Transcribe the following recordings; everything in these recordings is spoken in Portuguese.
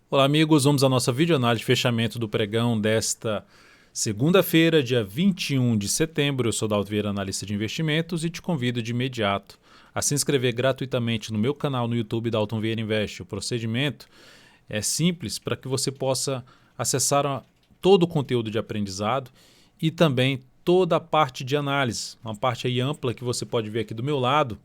Olá, amigos. Vamos à nossa videoanálise de fechamento do pregão desta segunda-feira, dia 21 de setembro. Eu sou Dalton Vieira, analista de investimentos, e te convido de imediato a se inscrever gratuitamente no meu canal no YouTube Dalton Vieira Invest. O procedimento é simples para que você possa acessar todo o conteúdo de aprendizado e também toda a parte de análise, uma parte aí ampla que você pode ver aqui do meu lado.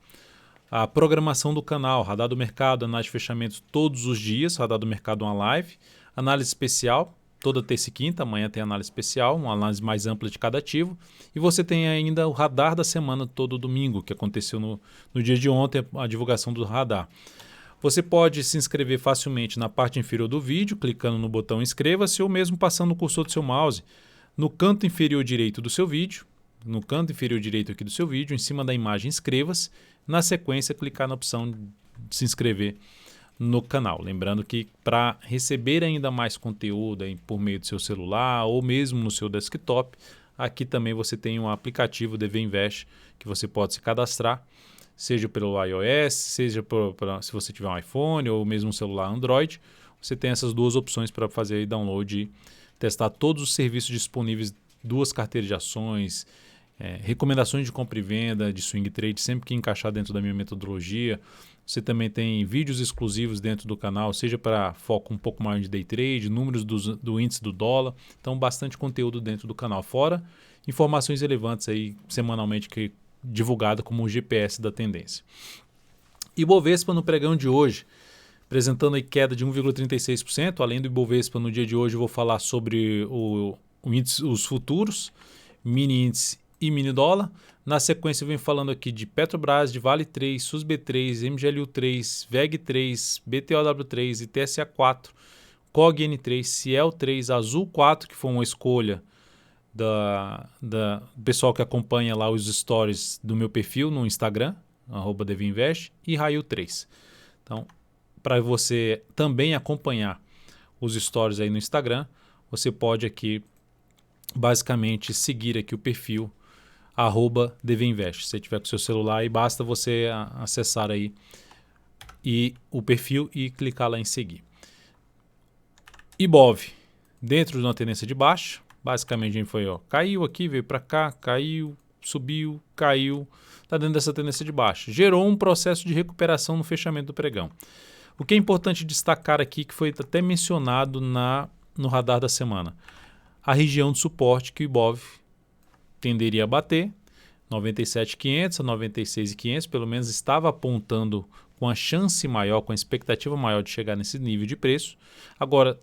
A programação do canal, Radar do Mercado, análise de fechamentos todos os dias, Radar do Mercado uma live, análise especial, toda terça e quinta, amanhã tem análise especial, uma análise mais ampla de cada ativo, e você tem ainda o Radar da semana todo domingo, que aconteceu no dia de ontem, a divulgação do Radar. Você pode se inscrever facilmente na parte inferior do vídeo, clicando no botão inscreva-se ou mesmo passando o cursor do seu mouse no canto inferior direito do seu vídeo, no canto inferior direito aqui do seu vídeo, em cima da imagem inscreva-se. Na sequência, clicar na opção de se inscrever no canal. Lembrando que para receber ainda mais conteúdo por meio do seu celular ou mesmo no seu desktop, aqui também você tem um aplicativo DV Invest que você pode se cadastrar, seja pelo iOS, seja se você tiver um iPhone ou mesmo um celular Android. Você tem essas duas opções para fazer aí download e testar todos os serviços disponíveis, duas carteiras de ações, recomendações de compra e venda, de swing trade, sempre que encaixar dentro da minha metodologia. Você também tem vídeos exclusivos dentro do canal, seja para foco um pouco maior de day trade, números do índice do dólar. Então, bastante conteúdo dentro do canal. Fora informações relevantes aí semanalmente que divulgado como o GPS da tendência. Ibovespa no pregão de hoje, apresentando aí queda de 1,36%. Além do Ibovespa, no dia de hoje eu vou falar sobre o índice, os futuros, mini índice e mini dólar. Na sequência eu venho falando aqui de Petrobras, de Vale 3, SUSB3, MGLU 3, VEG 3, BTOW 3 e TSA 4, COG N3, Ciel 3, Azul 4, que foi uma escolha do pessoal que acompanha lá os stories do meu perfil no Instagram, @devinvest, e Raio 3. Então, para você também acompanhar os stories aí no Instagram, você pode aqui basicamente seguir aqui o perfil @devinvest. Se você tiver com o seu celular, aí basta você acessar aí o perfil e clicar lá em seguir. Ibov, dentro de uma tendência de baixa, basicamente a gente foi, caiu aqui, veio para cá, caiu, subiu, caiu, está dentro dessa tendência de baixa. Gerou um processo de recuperação no fechamento do pregão. O que é importante destacar aqui, que foi até mencionado no radar da semana, a região de suporte que o Ibov tenderia a bater, 97.500 a 96.500, pelo menos estava apontando com a chance maior, com a expectativa maior de chegar nesse nível de preço. Agora,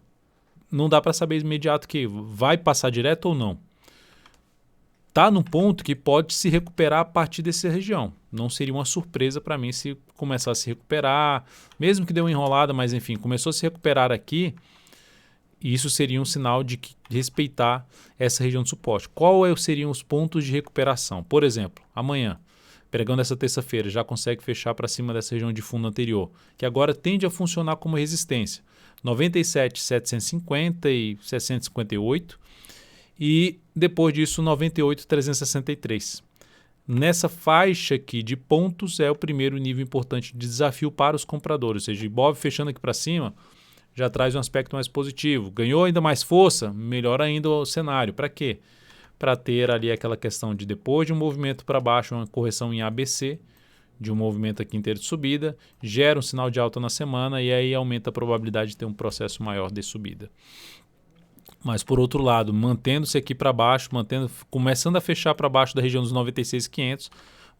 não dá para saber imediato que vai passar direto ou não. Está num ponto que pode se recuperar a partir dessa região. Não seria uma surpresa para mim se começar a se recuperar, mesmo que dê uma enrolada, mas enfim, começou a se recuperar aqui. E isso seria um sinal de respeitar essa região de suporte. Quais seriam os pontos de recuperação? Por exemplo, amanhã, pregão dessa terça-feira, já consegue fechar para cima dessa região de fundo anterior, que agora tende a funcionar como resistência. 97.750 e 758 e depois disso 98.363. Nessa faixa aqui de pontos é o primeiro nível importante de desafio para os compradores, ou seja, Ibov fechando aqui para cima já traz um aspecto mais positivo. Ganhou ainda mais força, melhor ainda o cenário. Para quê? Para ter ali aquela questão de depois de um movimento para baixo, uma correção em ABC, de um movimento aqui inteiro de subida, gera um sinal de alta na semana e aí aumenta a probabilidade de ter um processo maior de subida. Mas por outro lado, mantendo-se aqui para baixo, começando a fechar para baixo da região dos 96.500,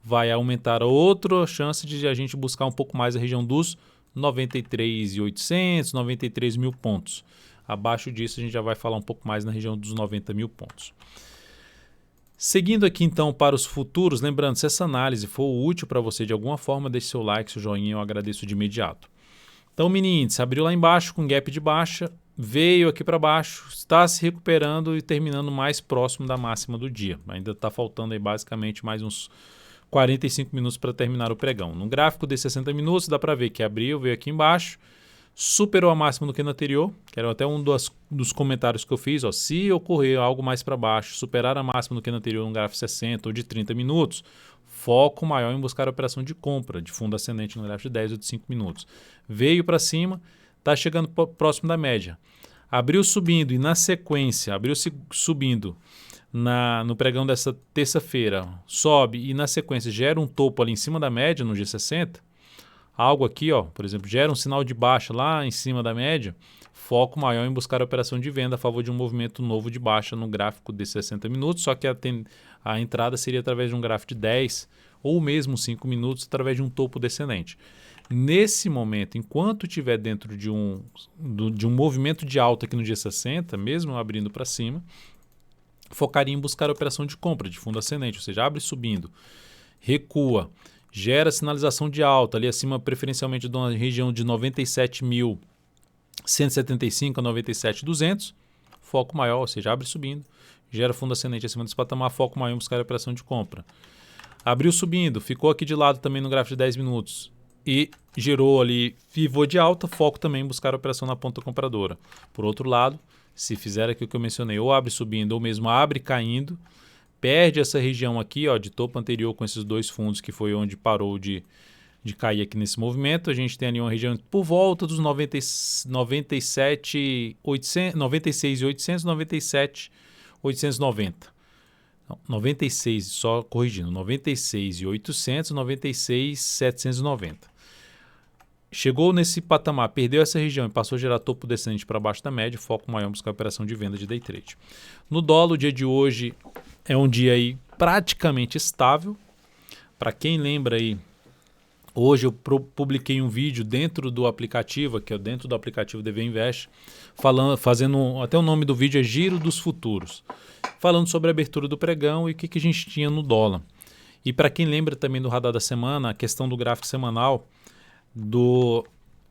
vai aumentar outra chance de a gente buscar um pouco mais a região dos 93.800, 93.000 pontos. Abaixo disso a gente já vai falar um pouco mais na região dos 90.000 pontos. Seguindo aqui então para os futuros, lembrando, se essa análise for útil para você de alguma forma, deixe seu like, seu joinha, eu agradeço de imediato. Então o mini índice abriu lá embaixo com gap de baixa, veio aqui para baixo, está se recuperando e terminando mais próximo da máxima do dia. Ainda está faltando aí basicamente mais uns 45 minutos para terminar o pregão. No gráfico de 60 minutos dá para ver que abriu, veio aqui embaixo, superou a máxima do que no anterior, que era até um dos comentários que eu fiz. Se ocorrer algo mais para baixo, superar a máxima do que no anterior no gráfico 60 ou de 30 minutos, foco maior em buscar a operação de compra de fundo ascendente no gráfico de 10 ou de 5 minutos. Veio para cima, está chegando próximo da média. Abriu subindo e na sequência, subindo no pregão dessa terça-feira, sobe e na sequência gera um topo ali em cima da média no G60, algo aqui, ó, por exemplo, gera um sinal de baixa lá em cima da média, foco maior em buscar a operação de venda a favor de um movimento novo de baixa no gráfico de 60 minutos, só que a entrada seria através de um gráfico de 10 ou mesmo 5 minutos através de um topo descendente. Nesse momento, enquanto estiver dentro de um movimento de alta aqui no G60, mesmo abrindo para cima, focaria em buscar a operação de compra de fundo ascendente, ou seja, abre subindo, recua, gera sinalização de alta ali acima preferencialmente de uma região de 97.175 a 97.200, foco maior, ou seja, abre subindo, gera fundo ascendente acima desse patamar, foco maior em buscar a operação de compra. Abriu subindo, ficou aqui de lado também no gráfico de 10 minutos e gerou ali pivô de alta, foco também em buscar a operação na ponta compradora. Por outro lado, se fizer aqui o que eu mencionei, ou abre subindo ou mesmo abre caindo, perde essa região aqui, ó, de topo anterior com esses dois fundos, que foi onde parou de cair aqui nesse movimento. A gente tem ali uma região por volta dos 96.800, 97.890. 96, só corrigindo, 96.800, 96.790. Chegou nesse patamar, perdeu essa região e passou a gerar topo descendente para baixo da média, foco maior em buscar a operação de venda de day trade. No dólar, o dia de hoje é um dia aí praticamente estável. Para quem lembra aí, hoje eu publiquei um vídeo dentro do aplicativo, que é dentro do aplicativo DV Invest, fazendo, até o nome do vídeo é Giro dos Futuros, falando sobre a abertura do pregão e o que a gente tinha no dólar. E para quem lembra também do radar da semana, a questão do gráfico semanal,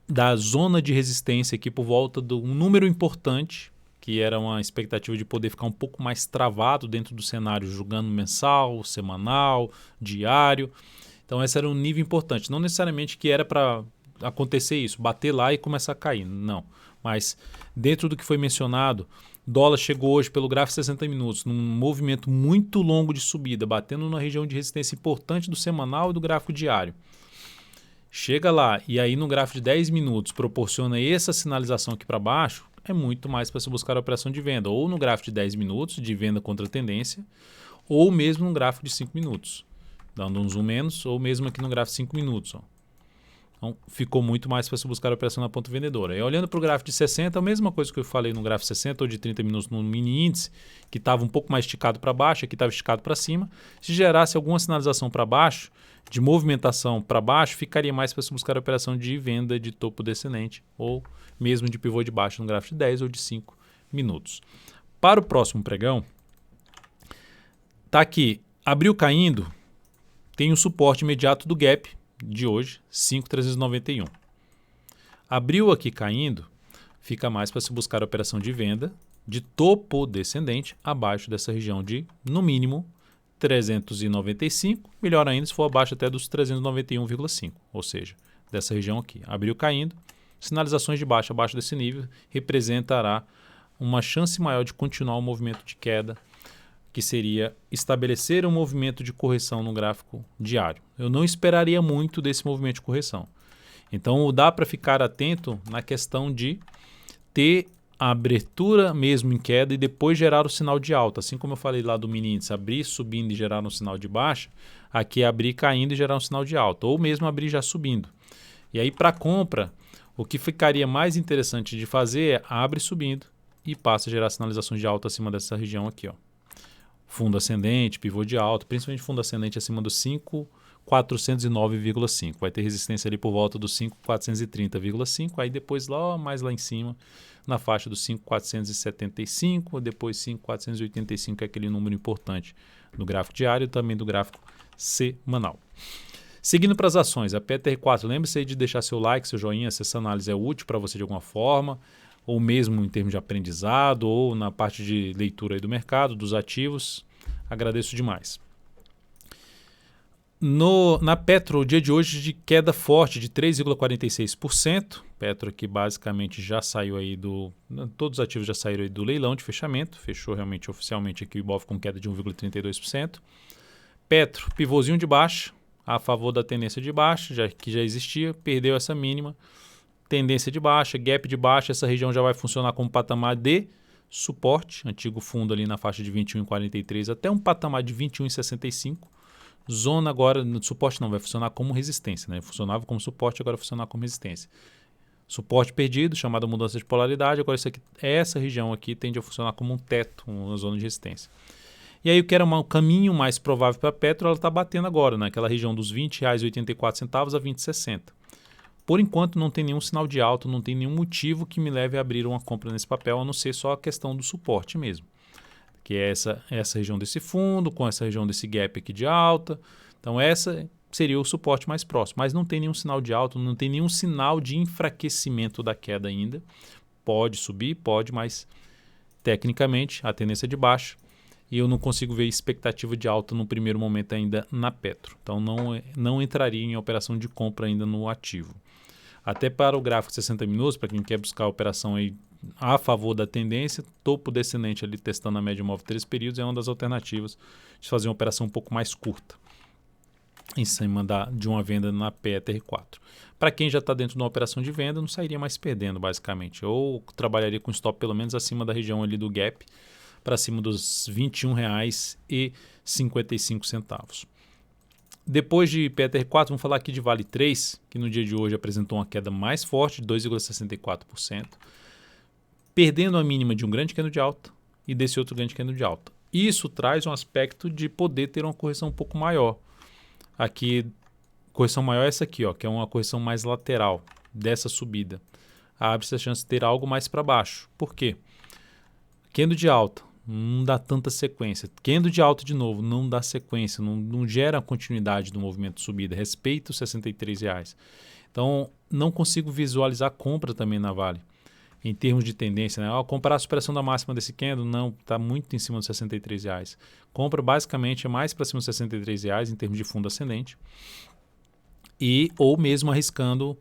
da zona de resistência aqui por volta de um número importante, que era uma expectativa de poder ficar um pouco mais travado dentro do cenário, julgando mensal, semanal, diário. Então esse era um nível importante. Não necessariamente que era para acontecer isso, bater lá e começar a cair, não. Mas dentro do que foi mencionado, dólar chegou hoje pelo gráfico 60 minutos, num movimento muito longo de subida, batendo na região de resistência importante do semanal e do gráfico diário. Chega lá e aí no gráfico de 10 minutos proporciona essa sinalização aqui para baixo, é muito mais para se buscar a operação de venda, ou no gráfico de 10 minutos de venda contra a tendência, ou mesmo no gráfico de 5 minutos, dando um zoom menos, ou mesmo aqui no gráfico de 5 minutos. Ó. Então ficou muito mais para se buscar a operação na ponta vendedora. E olhando para o gráfico de 60, a mesma coisa que eu falei no gráfico de 60 ou de 30 minutos no mini índice, que estava um pouco mais esticado para baixo, aqui estava esticado para cima, se gerasse alguma sinalização para baixo, de movimentação para baixo, ficaria mais para se buscar a operação de venda de topo descendente ou mesmo de pivô de baixo no gráfico de 10 ou de 5 minutos. Para o próximo pregão, tá aqui, abriu caindo, tem o suporte imediato do gap de hoje, 5.391. Abriu aqui caindo, fica mais para se buscar a operação de venda de topo descendente abaixo dessa região de, no mínimo, 395, melhor ainda se for abaixo até dos 391,5, ou seja, dessa região aqui. Abriu caindo, sinalizações de baixa abaixo desse nível representará uma chance maior de continuar o movimento de queda, que seria estabelecer um movimento de correção no gráfico diário. Eu não esperaria muito desse movimento de correção. Então dá para ficar atento na questão de ter a abertura mesmo em queda e depois gerar o sinal de alta. Assim como eu falei lá do mini índice, abrir subindo e gerar um sinal de baixa, aqui é abrir caindo e gerar um sinal de alta, ou mesmo abrir já subindo. E aí para compra, o que ficaria mais interessante de fazer é abre subindo e passa a gerar sinalizações de alta acima dessa região aqui, ó. Fundo ascendente, pivô de alta, principalmente fundo ascendente acima dos 5.409,5. Vai ter resistência ali por volta dos 5.430,5, aí depois mais lá em cima, na faixa dos 5.475, depois 5.485, que é aquele número importante do gráfico diário e também do gráfico semanal. Seguindo para as ações, a PTR4, lembre-se aí de deixar seu like, seu joinha, se essa análise é útil para você de alguma forma, ou mesmo em termos de aprendizado, ou na parte de leitura aí do mercado, dos ativos. Agradeço demais. Na Petro, o dia de hoje de queda forte de 3,46%. Petro que basicamente já saiu aí todos os ativos já saíram aí do leilão de fechamento. Fechou realmente oficialmente aqui o Ibov com queda de 1,32%. Petro, pivôzinho de baixa, a favor da tendência de baixa, que já existia, perdeu essa mínima. tendência de baixa, gap de baixa, essa região já vai funcionar como patamar de suporte, antigo fundo ali na faixa de 21,43 até um patamar de 21,65. Zona agora, no suporte não, vai funcionar como resistência, né? Funcionava como suporte, agora vai funcionar como resistência. Suporte perdido, chamada mudança de polaridade, agora isso aqui, essa região aqui tende a funcionar como um teto, uma zona de resistência. E aí o que era um caminho mais provável para a Petro, ela está batendo agora, naquela região dos R$ 20,84 a 20,60. Por enquanto não tem nenhum sinal de alta, não tem nenhum motivo que me leve a abrir uma compra nesse papel, a não ser só a questão do suporte mesmo. Que é essa região desse fundo, com essa região desse gap aqui de alta. Então essa seria o suporte mais próximo. Mas não tem nenhum sinal de alta, não tem nenhum sinal de enfraquecimento da queda ainda. Pode subir, pode, mas tecnicamente a tendência é de baixa. E eu não consigo ver expectativa de alta no primeiro momento ainda na Petro. Então não entraria em operação de compra ainda no ativo. Até para o gráfico de 60 minutos, para quem quer buscar a operação aí a favor da tendência, topo descendente ali testando a média móvel 3 períodos é uma das alternativas de fazer uma operação um pouco mais curta em cima de uma venda na PETR4. Para quem já está dentro de uma operação de venda, não sairia mais perdendo basicamente, ou trabalharia com stop pelo menos acima da região ali do gap, para cima dos R$ 21,55. Depois de PETR4, vamos falar aqui de Vale 3, que no dia de hoje apresentou uma queda mais forte de 2,64%, perdendo a mínima de um grande candle de alta e desse outro grande candle de alta. Isso traz um aspecto de poder ter uma correção um pouco maior. Aqui, correção maior é essa aqui, ó, que é uma correção mais lateral dessa subida. Abre-se a chance de ter algo mais para baixo. Por quê? Candle de alta. Não dá tanta sequência. Candle de alta de novo, não dá sequência, não gera a continuidade do movimento de subida, respeita os R$ 63. Então, não consigo visualizar compra também na Vale, em termos de tendência. Né? Comparar a superação da máxima desse candle, não, está muito em cima dos R$ 63. Compra basicamente é mais para cima dos R$ 63 em termos de fundo ascendente, ou mesmo arriscando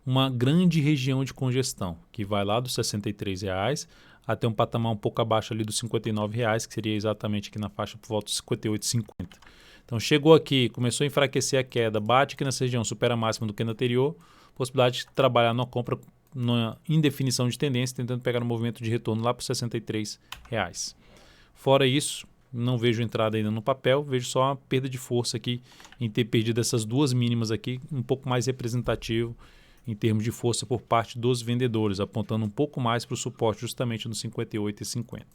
uma grande região de congestão, que vai lá dos R$ 63 até um patamar um pouco abaixo ali dos R$ 59, que seria exatamente aqui na faixa por volta dos R$ 58,50. Então chegou aqui, começou a enfraquecer a queda, bate aqui nessa região, supera a máxima do candle anterior, possibilidade de trabalhar numa compra numa indefinição de tendência, tentando pegar um movimento de retorno lá para os R$ 63. Fora isso, não vejo entrada ainda no papel, vejo só uma perda de força aqui em ter perdido essas duas mínimas aqui, um pouco mais representativo em termos de força por parte dos vendedores, apontando um pouco mais para o suporte justamente no 58,50.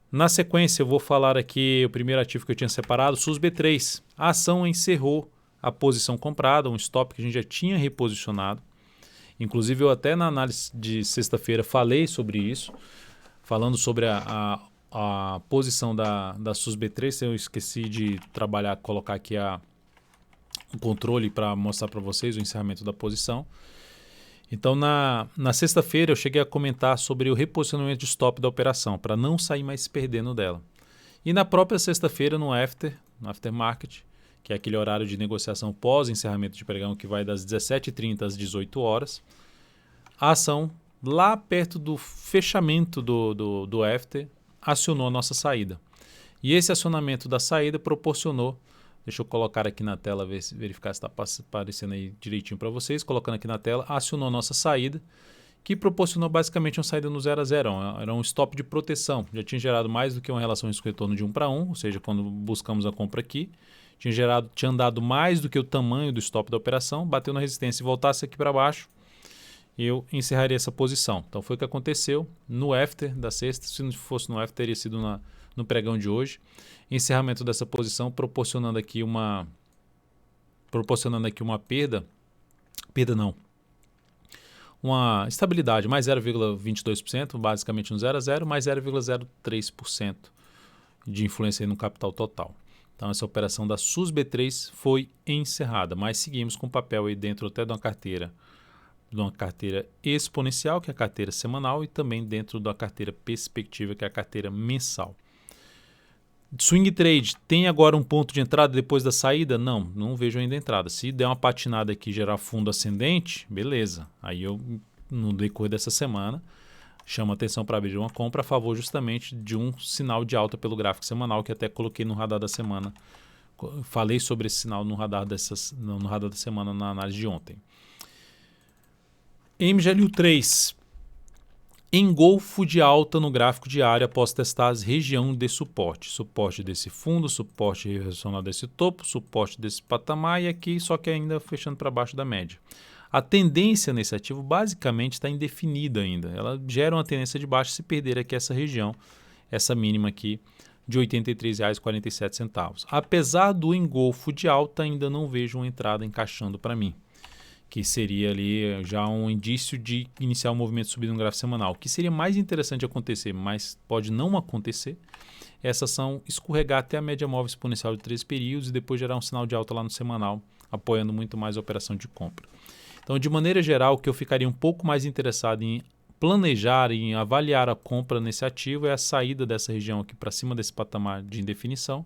Na sequência, eu vou falar aqui o primeiro ativo que eu tinha separado, SUSB3. A ação encerrou a posição comprada, um stop que a gente já tinha reposicionado. Inclusive, eu até na análise de sexta-feira falei sobre isso, falando sobre a posição da SUSB3. Eu esqueci de colocar aqui o controle para mostrar para vocês o encerramento da posição. Então, na sexta-feira, eu cheguei a comentar sobre o reposicionamento de stop da operação, para não sair mais perdendo dela. E na própria sexta-feira, no aftermarket, que é aquele horário de negociação pós-encerramento de pregão, que vai das 17h30 às 18 horas, a ação, lá perto do fechamento do after, acionou a nossa saída. E esse acionamento da saída proporcionou, deixa eu colocar aqui na tela, verificar se está aparecendo aí direitinho para vocês. Colocando aqui na tela, acionou a nossa saída, que proporcionou basicamente uma saída no 0 a 0. Era um stop de proteção. Já tinha gerado mais do que uma relação risco-retorno de 1 para 1, ou seja, quando buscamos a compra aqui, tinha andado mais do que o tamanho do stop da operação, bateu na resistência e voltasse aqui para baixo, eu encerraria essa posição. Então foi o que aconteceu no after da sexta. Se não fosse no after, teria sido no pregão de hoje. Encerramento dessa posição proporcionando aqui uma uma estabilidade, mais 0,22%, basicamente no 0 a 0, mais 0,03% de influência no capital total. Então essa operação da SUSB3 foi encerrada, mas seguimos com o papel aí dentro até de uma carteira exponencial, que é a carteira semanal, e também dentro da carteira perspectiva, que é a carteira mensal. Swing trade, tem agora um ponto de entrada depois da saída? Não vejo ainda a entrada. Se der uma patinada aqui e gerar fundo ascendente, beleza. Aí eu, no decorrer dessa semana, chamo a atenção para abrir uma compra a favor justamente de um sinal de alta pelo gráfico semanal, que até coloquei no radar da semana. Falei sobre esse sinal no radar da semana na análise de ontem. MGLU3, engolfo de alta no gráfico diário após testar as regiões de suporte. Suporte desse fundo, suporte reversional desse topo, suporte desse patamar e aqui só que ainda fechando para baixo da média. A tendência nesse ativo basicamente está indefinida ainda. Ela gera uma tendência de baixa se perder aqui essa região, essa mínima aqui de R$ 83,47. Apesar do engolfo de alta, ainda não vejo uma entrada encaixando para mim, que seria ali já um indício de iniciar um movimento de subida no gráfico semanal. O que seria mais interessante acontecer, mas pode não acontecer, é essa ação escorregar até a média móvel exponencial de 3 períodos e depois gerar um sinal de alta lá no semanal, apoiando muito mais a operação de compra. Então, de maneira geral, o que eu ficaria um pouco mais interessado em planejar, em avaliar a compra nesse ativo é a saída dessa região aqui para cima desse patamar de indefinição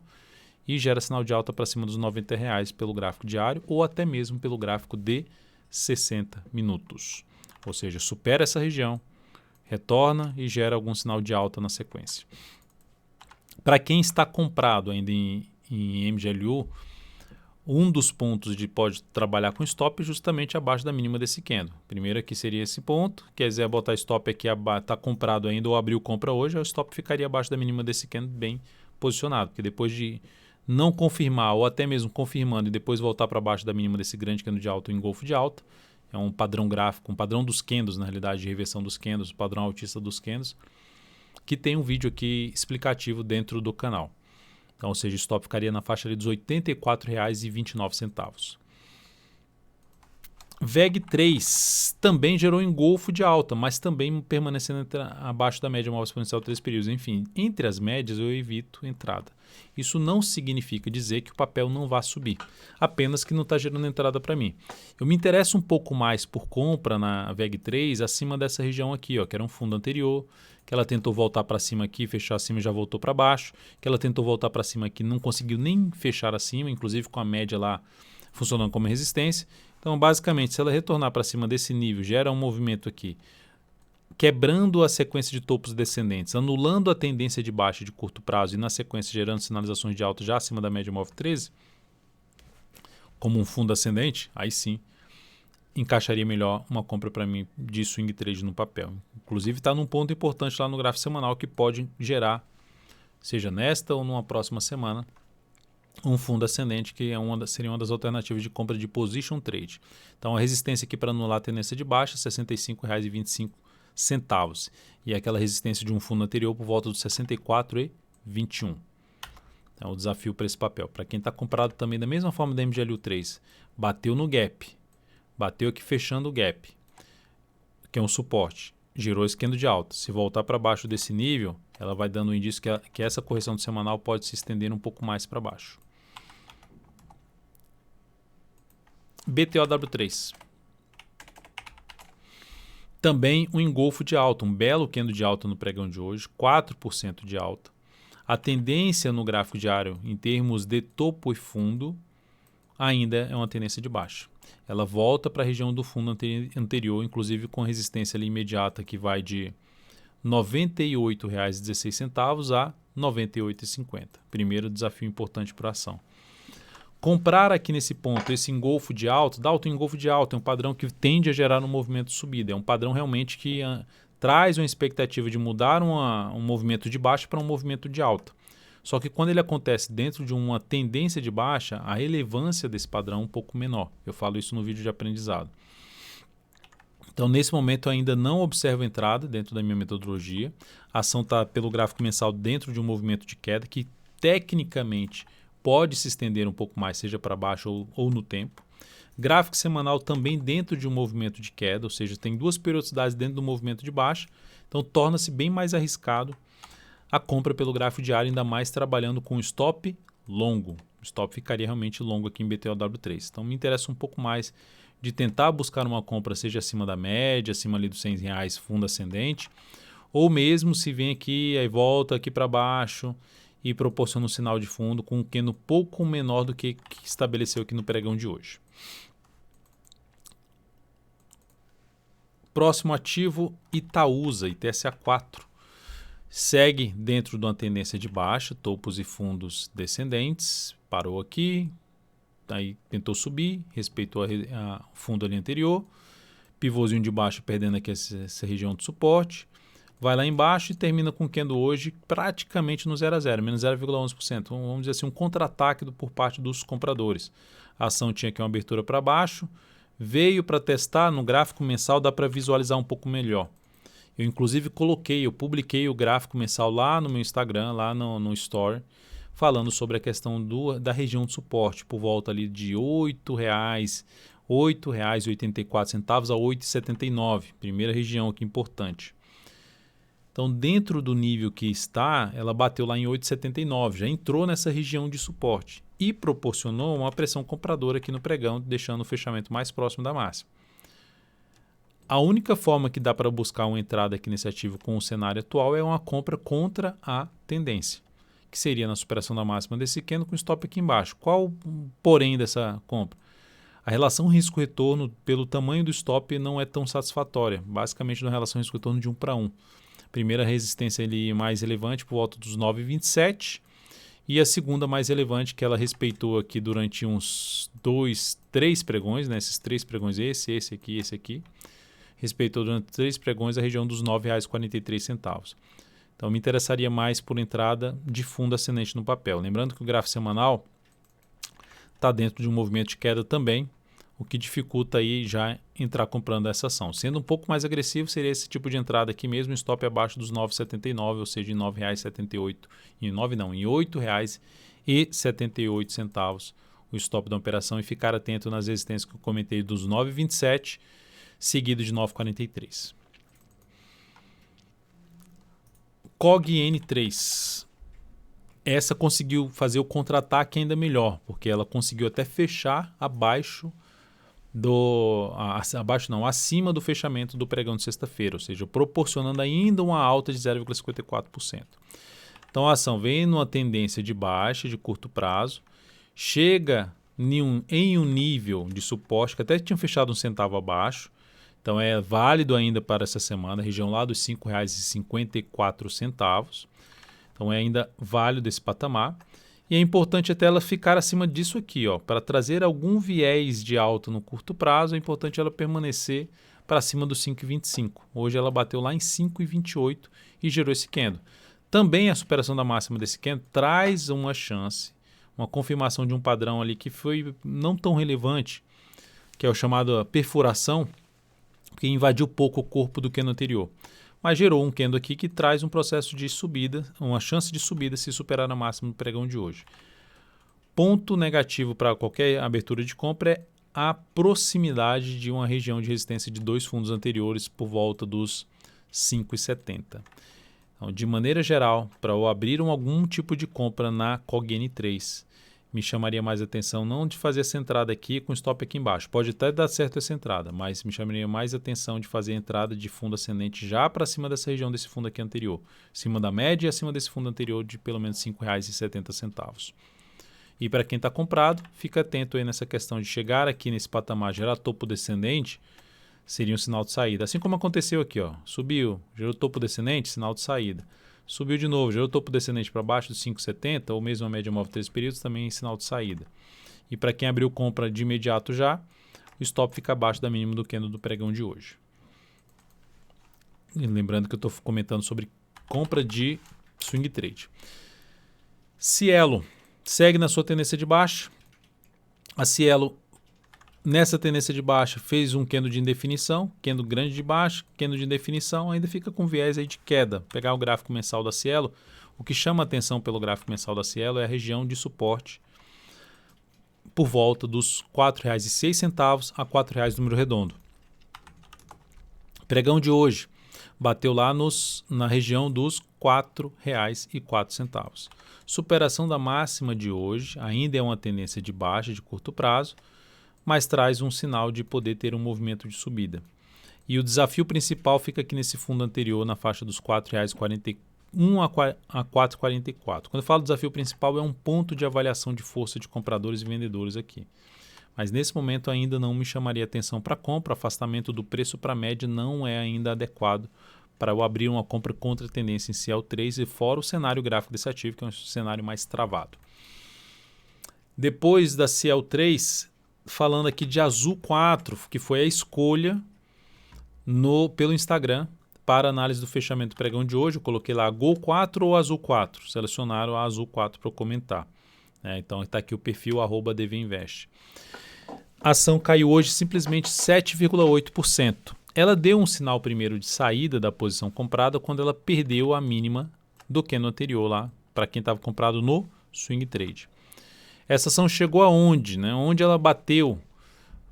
e gera sinal de alta para cima dos R$ 90 pelo gráfico diário ou até mesmo pelo gráfico de 60 minutos. Ou seja, supera essa região, retorna e gera algum sinal de alta na sequência. Para quem está comprado ainda em MGLU, um dos pontos de pode trabalhar com stop é justamente abaixo da mínima desse candle. Primeiro aqui seria esse ponto, quer dizer, botar stop aqui, está comprado ainda ou abriu compra hoje, o stop ficaria abaixo da mínima desse candle bem posicionado, porque depois de não confirmar ou até mesmo confirmando e depois voltar para baixo da mínima desse grande candle de alta, o engolfo de alta, é um padrão gráfico, um padrão dos candles, na realidade, de reversão dos candles, padrão altista dos candles, que tem um vídeo aqui explicativo dentro do canal. Então, ou seja, o stop ficaria na faixa ali dos R$ 84,29. VEG3 também gerou engolfo de alta, mas também permanecendo abaixo da média móvel exponencial de 3 períodos. Enfim, entre as médias eu evito entrada. Isso não significa dizer que o papel não vai subir, apenas que não está gerando entrada para mim. Eu me interesso um pouco mais por compra na VEG3 acima dessa região aqui, ó, que era um fundo anterior, que ela tentou voltar para cima aqui, fechar acima e já voltou para baixo, que ela tentou voltar para cima aqui, não conseguiu nem fechar acima, inclusive com a média lá funcionando como resistência. Então, basicamente, se ela retornar para cima desse nível, gera um movimento aqui, quebrando a sequência de topos descendentes, anulando a tendência de baixa de curto prazo e na sequência gerando sinalizações de alta já acima da média móvel 13, como um fundo ascendente, aí sim encaixaria melhor uma compra para mim de swing trade no papel. Inclusive está num ponto importante lá no gráfico semanal que pode gerar, seja nesta ou numa próxima semana, um fundo ascendente que seria uma das alternativas de compra de position trade. Então a resistência aqui para anular a tendência de baixa, R$ 65,25. E aquela resistência de um fundo anterior por volta dos R$ 64,21. É o desafio para esse papel. Para quem está comprado também da mesma forma da MGLU3, bateu no gap, bateu aqui fechando o gap, que é um suporte, gerou esse candle de alta. Se voltar para baixo desse nível, ela vai dando um indício que essa correção do semanal pode se estender um pouco mais para baixo. BTOW3. Também um engolfo de alta, um belo candle de alta no pregão de hoje, 4% de alta. A tendência no gráfico diário, em termos de topo e fundo, ainda é uma tendência de baixa. Ela volta para a região do fundo anterior, inclusive com resistência ali imediata que vai de R$ 98,16 a R$ 98,50. Primeiro desafio importante para a ação. Comprar aqui nesse ponto esse engolfo de alta, dá outro engolfo de alta, é um padrão que tende a gerar um movimento de subida. É um padrão realmente que traz uma expectativa de mudar um movimento de baixa para um movimento de alta. Só que quando ele acontece dentro de uma tendência de baixa, a relevância desse padrão é um pouco menor. Eu falo isso no vídeo de aprendizado. Então, nesse momento, eu ainda não observo entrada dentro da minha metodologia. A ação está pelo gráfico mensal dentro de um movimento de queda que, tecnicamente, pode se estender um pouco mais, seja para baixo ou no tempo. Gráfico semanal também dentro de um movimento de queda, ou seja, tem duas periodicidades dentro do movimento de baixa. Então, torna-se bem mais arriscado a compra pelo gráfico diário, ainda mais trabalhando com stop longo. O stop ficaria realmente longo aqui em BTOW3. Então, me interessa um pouco mais de tentar buscar uma compra, seja acima da média, acima ali dos R$100, fundo ascendente, ou mesmo se vem aqui, aí volta aqui para baixo e proporciona um sinal de fundo com um candle pouco menor do que estabeleceu aqui no pregão de hoje. Próximo ativo, Itaúsa, ITSA4. Segue dentro de uma tendência de baixa, topos e fundos descendentes, parou aqui, aí tentou subir, respeitou o fundo ali anterior, pivôzinho de baixo perdendo aqui essa região de suporte, vai lá embaixo e termina com o candle hoje praticamente no 0 a 0, menos 0,11%. Então, vamos dizer assim, um contra-ataque por parte dos compradores. A ação tinha aqui uma abertura para baixo, veio para testar no gráfico mensal, dá para visualizar um pouco melhor. Eu inclusive publiquei o gráfico mensal lá no meu Instagram, lá no Story, falando sobre a questão da região de suporte, por volta ali de R$ 8,00, R$ 8,84 a R$ 8,79, primeira região aqui importante. Então, dentro do nível que está, ela bateu lá em 8,79, já entrou nessa região de suporte e proporcionou uma pressão compradora aqui no pregão, deixando o fechamento mais próximo da máxima. A única forma que dá para buscar uma entrada aqui nesse ativo com o cenário atual é uma compra contra a tendência, que seria na superação da máxima desse candle com stop aqui embaixo. Qual o porém dessa compra? A relação risco-retorno pelo tamanho do stop não é tão satisfatória, basicamente uma relação risco-retorno de 1 para 1. Primeira resistência ali mais relevante por volta dos 9,27 e a segunda mais relevante que ela respeitou aqui durante uns 3 pregões, né? Esses 3 pregões, esse aqui, respeitou durante 3 pregões a região dos R$ 9,43. Então me interessaria mais por entrada de fundo ascendente no papel. Lembrando que o gráfico semanal está dentro de um movimento de queda também, o que dificulta aí já entrar comprando essa ação. Sendo um pouco mais agressivo, seria esse tipo de entrada aqui mesmo, stop abaixo dos 9,79, ou seja, em R$ 9,78, em R$ 8,78 o stop da operação, e ficar atento nas resistências que eu comentei dos 9,27, seguido de 9,43. COG-N3. Essa conseguiu fazer o contra-ataque ainda melhor, porque ela conseguiu até fechar acima do fechamento do pregão de sexta-feira, ou seja, proporcionando ainda uma alta de 0,54%. Então a ação vem numa tendência de baixa de curto prazo, chega em um nível de suporte que até tinha fechado um centavo abaixo, então é válido ainda para essa semana, a região lá dos R$ 5,54. Então é ainda válido esse patamar. E é importante até ela ficar acima disso aqui, ó, para trazer algum viés de alta no curto prazo, é importante ela permanecer para cima dos 5,25. Hoje ela bateu lá em 5,28 e gerou esse candle. Também a superação da máxima desse candle traz uma chance, uma confirmação de um padrão ali que foi não tão relevante, que é o chamado perfuração, que invadiu pouco o corpo do candle anterior. Mas gerou um candle aqui que traz um processo de subida, uma chance de subida se superar a máxima do pregão de hoje. Ponto negativo para qualquer abertura de compra é a proximidade de uma região de resistência de 2 fundos anteriores por volta dos 5,70. Então, de maneira geral, para eu abrir algum tipo de compra na COG-N3, me chamaria mais atenção não de fazer essa entrada aqui com stop aqui embaixo. Pode até dar certo essa entrada, mas me chamaria mais atenção de fazer a entrada de fundo ascendente já para cima dessa região desse fundo aqui anterior. Acima da média e acima desse fundo anterior de pelo menos R$ 5,70. E para quem está comprado, fica atento aí nessa questão de chegar aqui nesse patamar, gerar topo descendente, seria um sinal de saída. Assim como aconteceu aqui, ó, subiu, gerou topo descendente, sinal de saída. Subiu de novo, gerou topo descendente para baixo dos 5,70 ou mesmo a média móvel 3 períodos, também sinal de saída. E para quem abriu compra de imediato já, o stop fica abaixo da mínima do candle do pregão de hoje. E lembrando que eu estou comentando sobre compra de swing trade. Cielo segue na sua tendência de baixa. A Cielo, nessa tendência de baixa, fez um candle de indefinição, candle grande de baixa, candle de indefinição, ainda fica com viés aí de queda. Pegar o gráfico mensal da Cielo, o que chama a atenção pelo gráfico mensal da Cielo é a região de suporte por volta dos R$ 4,06 a R$ 4,00 número redondo. Pregão de hoje bateu lá na região dos R$ 4,04. Superação da máxima de hoje ainda é uma tendência de baixa de curto prazo, mas traz um sinal de poder ter um movimento de subida. E o desafio principal fica aqui nesse fundo anterior, na faixa dos R$ 4,41 a R$ 4,44. Quando eu falo desafio principal, é um ponto de avaliação de força de compradores e vendedores aqui. Mas nesse momento ainda não me chamaria atenção para compra, o afastamento do preço para a média não é ainda adequado para eu abrir uma compra contra a tendência em CL3 e fora o cenário gráfico desse ativo, que é um cenário mais travado. Depois da CL3, falando aqui de Azul 4, que foi a escolha pelo Instagram para análise do fechamento do pregão de hoje. Eu coloquei lá Gol 4 ou Azul 4. Selecionaram a Azul 4 para eu comentar. Então está aqui o perfil @dvinvest. A ação caiu hoje simplesmente 7,8%. Ela deu um sinal primeiro de saída da posição comprada quando ela perdeu a mínima do candle anterior lá, para quem estava comprado no swing trade. Essa ação chegou aonde? Onde ela bateu?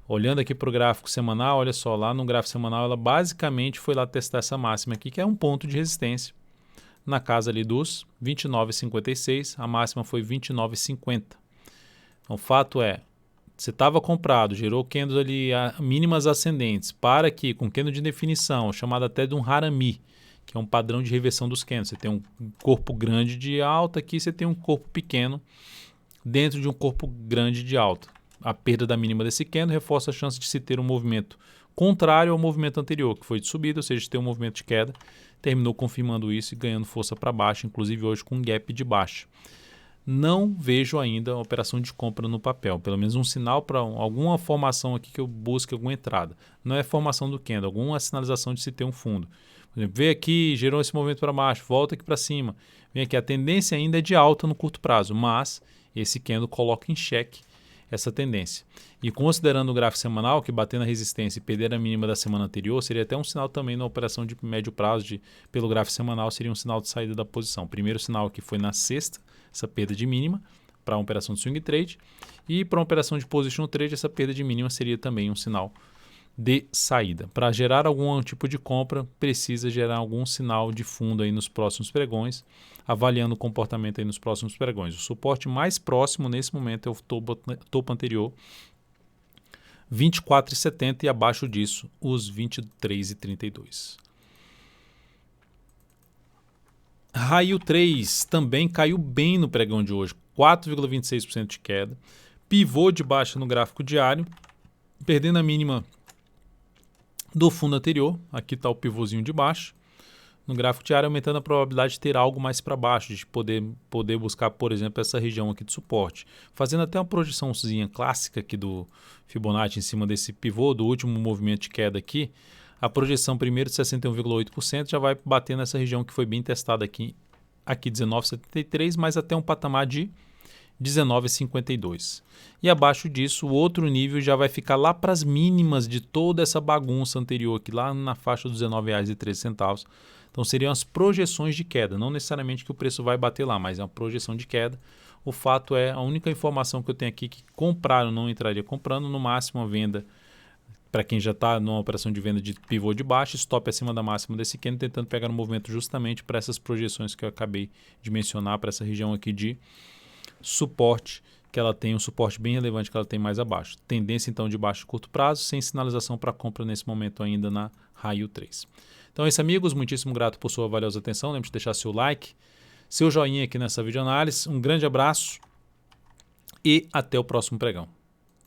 Olhando aqui para o gráfico semanal, olha só, lá no gráfico semanal ela basicamente foi lá testar essa máxima aqui, que é um ponto de resistência, na casa ali dos 29,56, a máxima foi 29,50. Então o fato é, você estava comprado, gerou candles ali mínimas ascendentes, para aqui com candle de definição, chamado até de um harami, que é um padrão de reversão dos candles. Você tem um corpo grande de alta, aqui você tem um corpo pequeno dentro de um corpo grande de alta. A perda da mínima desse candle reforça a chance de se ter um movimento contrário ao movimento anterior, que foi de subida, ou seja, de ter um movimento de queda. Terminou confirmando isso e ganhando força para baixo, inclusive hoje com um gap de baixa. Não vejo ainda a operação de compra no papel, pelo menos um sinal para alguma formação aqui que eu busque alguma entrada. Não é formação do candle, alguma sinalização de se ter um fundo. Por exemplo, veio aqui, gerou esse movimento para baixo, volta aqui para cima. Vem aqui, a tendência ainda é de alta no curto prazo, mas esse candle coloca em xeque essa tendência. E considerando o gráfico semanal, que bater na resistência e perder a mínima da semana anterior, seria até um sinal também na operação de médio prazo, pelo gráfico semanal, seria um sinal de saída da posição. Primeiro sinal aqui foi na sexta, essa perda de mínima, para uma operação de swing trade, e para uma operação de position trade, essa perda de mínima seria também um sinal de saída. Para gerar algum tipo de compra, precisa gerar algum sinal de fundo aí nos próximos pregões, avaliando o comportamento aí nos próximos pregões. O suporte mais próximo nesse momento é o topo anterior, 24,70, e abaixo disso, os 23,32. Raio 3 também caiu bem no pregão de hoje, 4,26% de queda, pivô de baixa no gráfico diário, perdendo a mínima do fundo anterior. Aqui está o pivôzinho de baixo. No gráfico diário, aumentando a probabilidade de ter algo mais para baixo, de poder buscar, por exemplo, essa região aqui de suporte. Fazendo até uma projeçãozinha clássica aqui do Fibonacci em cima desse pivô, do último movimento de queda aqui, a projeção primeiro de 61,8% já vai bater nessa região que foi bem testada aqui 19,73, mas até um patamar de 19,52. E abaixo disso, o outro nível já vai ficar lá para as mínimas de toda essa bagunça anterior, aqui lá na faixa dos R$19,13. Então seriam as projeções de queda, não necessariamente que o preço vai bater lá, mas é uma projeção de queda. O fato é, a única informação que eu tenho aqui, que comprar ou não entraria comprando, no máximo a venda, para quem já está numa operação de venda de pivô de baixo, stop acima da máxima desse candle, tentando pegar um movimento justamente para essas projeções que eu acabei de mencionar, para essa região aqui de suporte, que ela tem um suporte bem relevante que ela tem mais abaixo. Tendência então de baixo e curto prazo, sem sinalização para compra nesse momento ainda na Raio 3. Então é isso, amigos, muitíssimo grato por sua valiosa atenção. Lembre de deixar seu like, seu joinha aqui nessa videoanálise. Um grande abraço e até o próximo pregão.